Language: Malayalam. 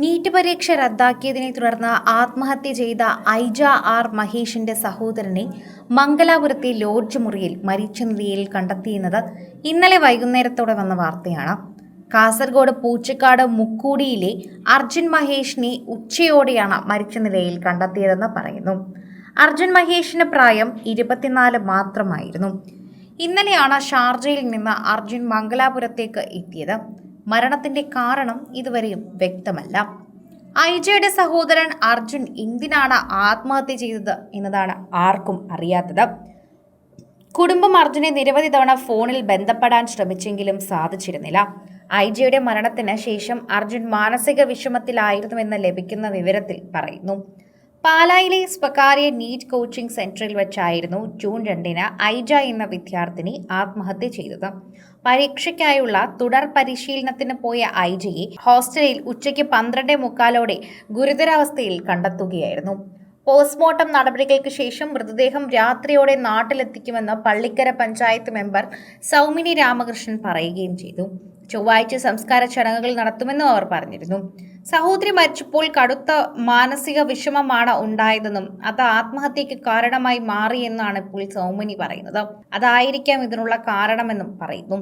നീറ്റ് പരീക്ഷ റദ്ദാക്കിയതിനെ തുടർന്ന് ആത്മഹത്യ ചെയ്ത ഐജ ആർ മഹേഷിന്റെ സഹോദരനെ മംഗലാപുരത്തെ ലോഡ്ജ് മുറിയിൽ മരിച്ച നിലയിൽ കണ്ടെത്തിയെന്നത് ഇന്നലെ വൈകുന്നേരത്തോടെ വന്ന വാർത്തയാണ്. കാസർഗോഡ് പൂച്ചക്കാട് മുക്കൂടിയിലെ അർജുൻ മഹേഷിനെ ഉച്ചയോടെയാണ് മരിച്ച നിലയിൽ കണ്ടെത്തിയതെന്ന് പറയുന്നു. അർജുൻ മഹേഷിന് പ്രായം 24 മാത്രമായിരുന്നു. ഇന്നലെയാണ് ഷാർജയിൽ നിന്ന് അർജുൻ മംഗലാപുരത്തേക്ക് എത്തിയത്. മരണത്തിന്റെ കാരണം ഇതുവരെയും വ്യക്തമല്ല. ഐജയുടെ സഹോദരൻ അർജുൻ എന്തിനാണ് ആത്മഹത്യ ചെയ്തത് എന്നതാണ് ആർക്കും അറിയാത്തത്. കുടുംബം അർജുനെ നിരവധി തവണ ഫോണിൽ ബന്ധപ്പെടാൻ ശ്രമിച്ചെങ്കിലും സാധിച്ചിരുന്നില്ല. ഐജയുടെ മരണത്തിന് ശേഷം അർജുൻ മാനസിക വിഷമത്തിലായിരുന്നുവെന്ന് ലഭിക്കുന്ന വിവരത്തിൽ പറയുന്നു. പാലായിലെ സ്വകാര്യ നീറ്റ് കോച്ചിംഗ് സെന്ററിൽ വെച്ചായിരുന്നു ജൂൺ 2 ഐജ എന്ന വിദ്യാർത്ഥിനി ആത്മഹത്യ ചെയ്തത്. പരീക്ഷയ്ക്കായുള്ള തുടർ പരിശീലനത്തിന് പോയ ഐജയെ ഹോസ്റ്റലിൽ ഉച്ചയ്ക്ക് 12:45 ഗുരുതരാവസ്ഥയിൽ കണ്ടെത്തുകയായിരുന്നു. പോസ്റ്റ്മോർട്ടം നടപടികൾക്ക് ശേഷം മൃതദേഹം രാത്രിയോടെ നാട്ടിലെത്തിക്കുമെന്ന് പള്ളിക്കര പഞ്ചായത്ത് മെമ്പർ സൗമിനി രാമകൃഷ്ണൻ പറയുകയും ചെയ്തു. ചൊവ്വാഴ്ച സംസ്കാര ചടങ്ങുകൾ നടത്തുമെന്നും അവർ പറഞ്ഞിരുന്നു. സഹോദരി മരിച്ചപ്പോൾ കടുത്ത മാനസിക വിഷമമാണ് ഉണ്ടായതെന്നും അത് ആത്മഹത്യക്ക് കാരണമായി മാറിയെന്നാണ് ഇപ്പോൾ സൗമിനി പറയുന്നത്. അതായിരിക്കാം ഇതിനുള്ള കാരണമെന്നും പറയുന്നു.